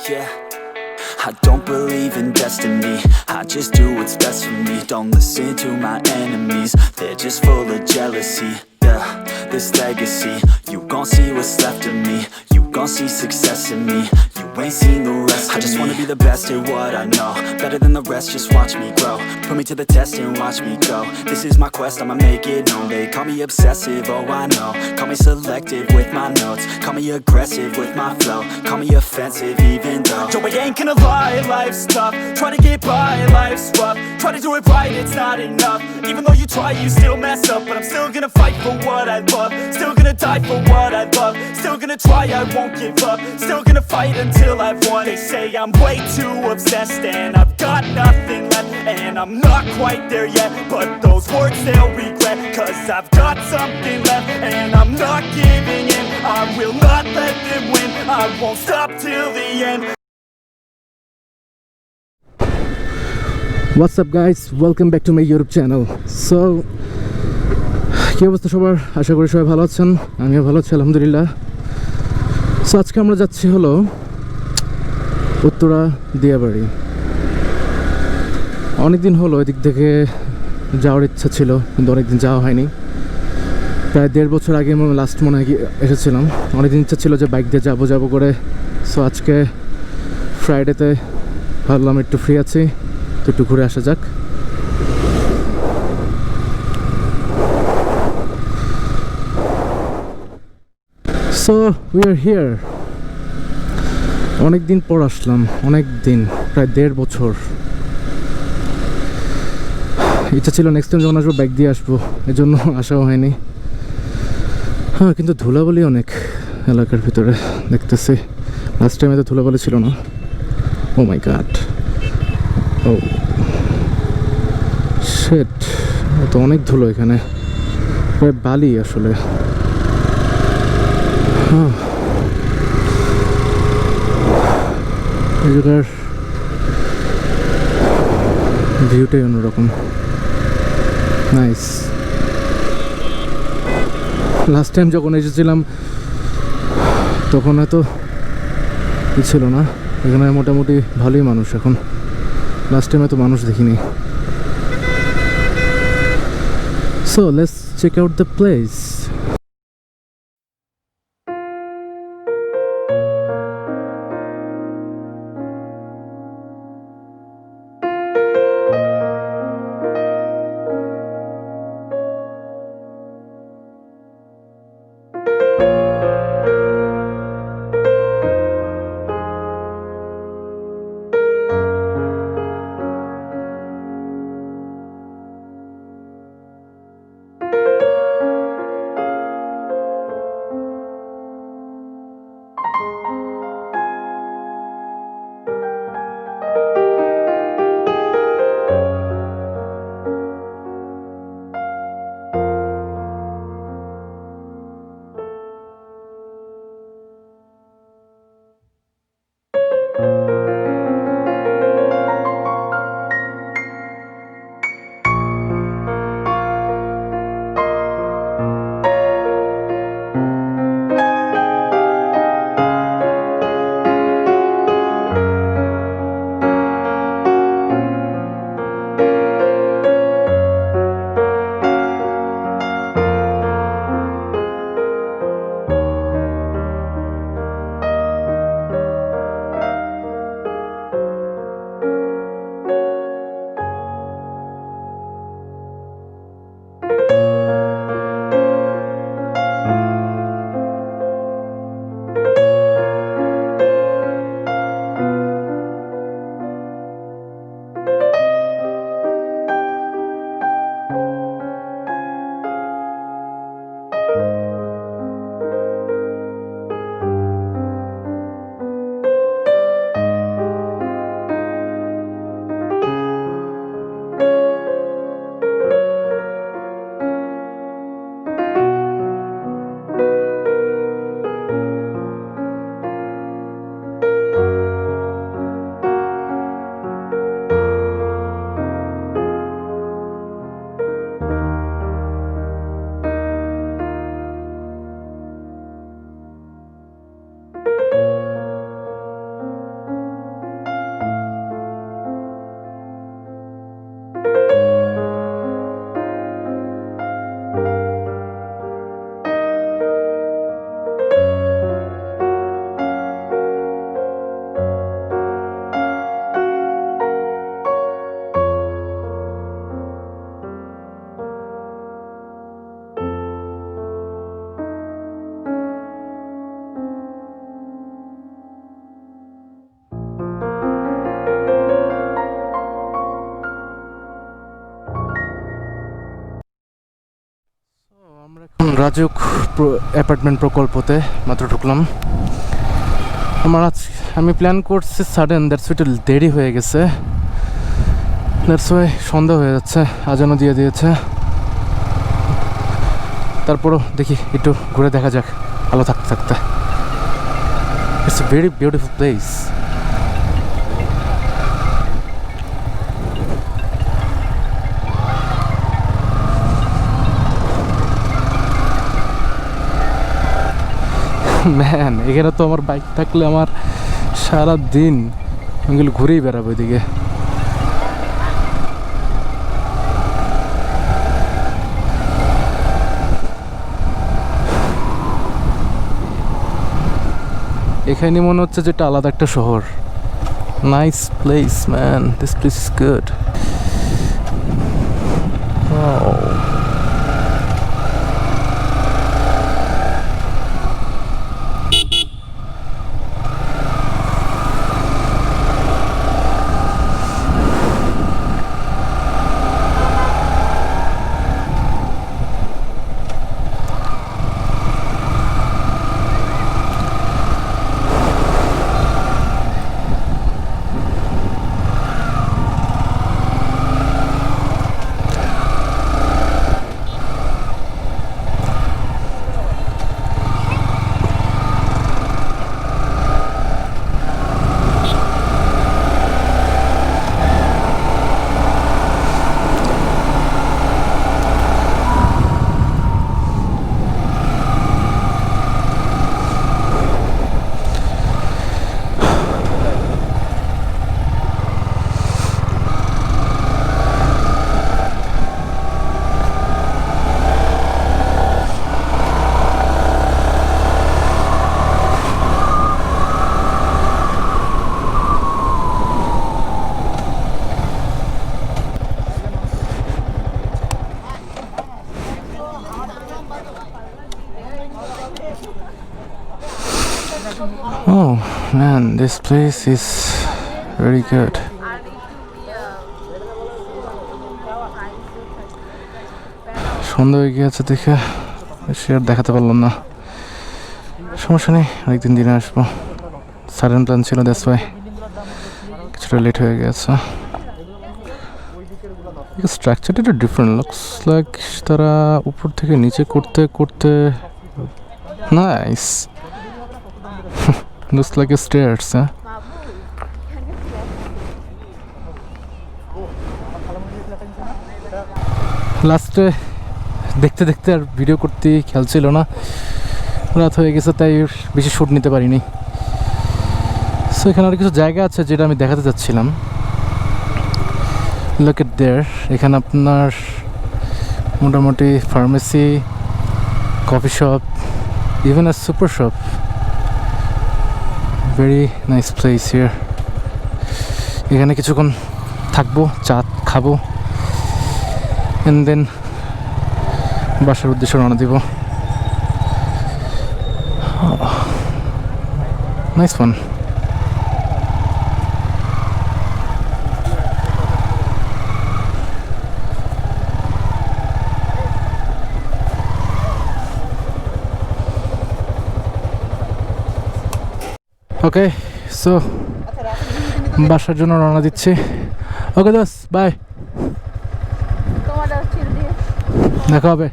yeah. I don't believe in destiny, I just do what's best for me. Don't listen to my enemies, they're just full of jealousy. Yeah, this legacy, you gon' see what's left of me. You gon' see success in me, you ain't seen the rest of me. I just wanna be the best at what I know, better than the rest, just watch me grow. Put me to the test and watch me go. This is my quest, I'ma make it known. They call me obsessive, oh I know. Call me selective with my notes, call me aggressive with my flow. Call me offensive even though Joe, I ain't gonna lie, life's tough. Try to get by, life's rough. Try to do it right, it's not enough. Even though you try, you still mess up. But I'm still gonna fight for what I love, still gonna die for what I love. Still gonna try, I won't give up. Still gonna fight until I've won. They say I'm way too obsessed and I've got nothing left, and I'm not quite there yet, but those words they'll regret. Cause I've got something left and I'm not giving in. I will not let them win, I won't stop till the end. What's up guys, welcome back to my YouTube channel. So কি অবস্থা সবার, আশা করি সবাই ভালো আছেন, আমিও ভালো আছি আলহামদুলিল্লাহ। সো আজকে আমরা যাচ্ছি হলো উত্তরা দিয়াবাড়ি। অনেকদিন হলো এদিক থেকে যাওয়ার ইচ্ছা ছিল, কিন্তু অনেকদিন যাওয়া হয়নি। প্রায় 1.5 বছর আগে লাস্ট মনে হয় এসেছিলাম। অনেকদিন ইচ্ছা ছিল যে বাইক দিয়ে যাবো করে। সো আজকে ফ্রাইডেতে ভাবলাম একটু ফ্রি আছি, তো একটু ঘুরে আসা যাক। So we are here. অনেক দিন পর আসলাম, অনেক দিন, প্রায় 1.5 বছর। ইচ্ছা ছিল নেক্সট টাইম যখন আসবো বাইক দিয়ে আসবো, এর জন্য আসাও হয়নি। হ্যাঁ, কিন্তু ধুলাবালি অনেক এলাকার ভিতরে দেখতেছি। লাস্ট টাইমে তো ধুলাবালি ছিল না। ও মাই গড, ও শিট, তো অনেক ধুলো এখানে, প্রায় বালি আসলে। হ্যাঁ, এই জায়গার ভিউটাই অন্যরকম, নাইস। লাস্ট টাইম যখন এসেছিলাম তখন এত ছিল না, এখানে মোটামুটি ভালোই মানুষ এখন। লাস্ট টাইম এত মানুষ দেখিনি। So let's check out the place. RAJUK apartment প্রকল্পতে মাত্র ঢুকলাম। আমি প্ল্যান করছি সাডেন, দ্যাটস একটু দেরি হয়ে গেছে, দ্যাটস ওয়াই সন্ধ্যা হয়ে যাচ্ছে, আজানও দিয়ে দিয়েছে। তারপরও দেখি একটু ঘুরে দেখা যাক আলো থাকতে থাকতে। It's a very beautiful place. Man, এখানে তো আমার বাইক থাকলে আমার সারা দিন এগুলো ঘুরেই বেড়াবো এদিকে। এখানে মনে হচ্ছে যেটা আলাদা একটা শহর। Nice place man, this place is good. Oh man, this place is very good. সন্ধ্যা হয়ে গিয়েছে দেখে বেশি আর দেখাতে পারলাম না, সমস্যা নেই, আরেকদিন দিনে আসবো। সাডেন প্ল্যান ছিল, দ্যাটস ওয়াই কিছুটা লেট হয়ে গেছে। স্ট্রাকচারটা একটু ডিফারেন্ট লুকস লাইক, তারা উপর থেকে নিচে করতে করতে nice. Looks like a stairs, huh? লাস্টে দেখতে দেখতে আর ভিডিও করতে খেয়াল ছিল না, রাত হয়ে গেছে তাই বেশি শ্যুট নিতে পারিনি। সো এখানে আর কিছু জায়গা আছে যেটা আমি দেখাতে চাচ্ছিলাম। লুক এট দেয়ার, এখানে আপনার মোটামুটি pharmacy, coffee shop, even a super shop. Very nice place here. এখানে কিছুক্ষণ থাকবো, চা খাবো, এন্ড দেন বাসার উদ্দেশ্যে রওনা দিব। Nice fun. ওকে, সো বাসার জন্য রওনা দিচ্ছি। ওকে দোস, বাই, দেখা হবে।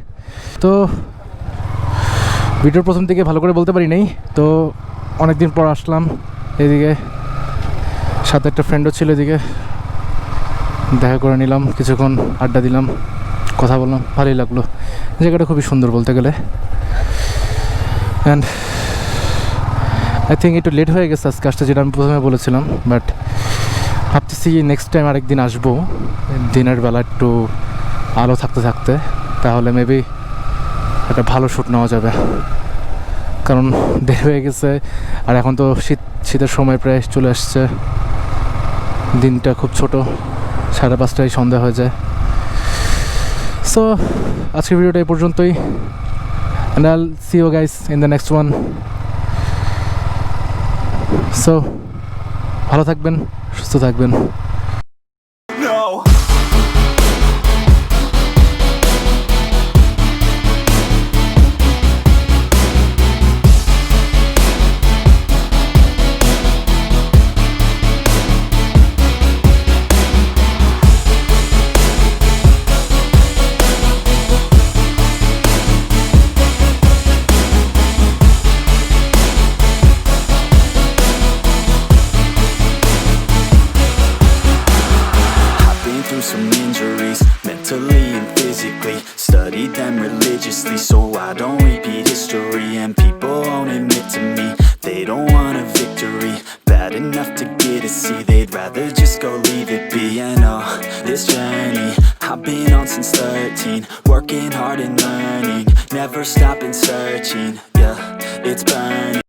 তো ভিডিওর প্রথম থেকে ভালো করে বলতে পারি নাই, তো অনেকদিন পর আসলাম এদিকে, সাথে একটা ফ্রেন্ডও ছিল এদিকে, দেখা করে নিলাম, কিছুক্ষণ আড্ডা দিলাম, কথা বললাম, ভালোই লাগলো। জায়গাটা খুবই সুন্দর বলতে গেলে। অ্যান্ড আই থিঙ্ক একটু লেট হয়ে গেছে আজকে আসতে, যেটা আমি প্রথমে বলেছিলাম, বাট ভাবতেছি নেক্সট টাইম আরেকদিন আসবো দিনের বেলা একটু আলো থাকতে থাকতে, তাহলে মেবি একটা ভালো শ্যুট নেওয়া যাবে। কারণ দেরি হয়ে গেছে, আর এখন তো শীতের সময় প্রায় চলে আসছে, দিনটা খুব ছোট, 5:30টায় সন্ধ্যা হয়ে যায়। সো আজকের ভিডিওটা এই পর্যন্তই, and I'll see you guys in the next one. So ভালো থাকবেন, সুস্থ থাকবেন। Studied them religiously so I don't repeat history. And people won't admit to me they don't want a victory bad enough to get a C. They'd rather just go leave it be. And oh, this journey I've been on since 13, working hard and learning, never stopping searching. Yeah, it's burning.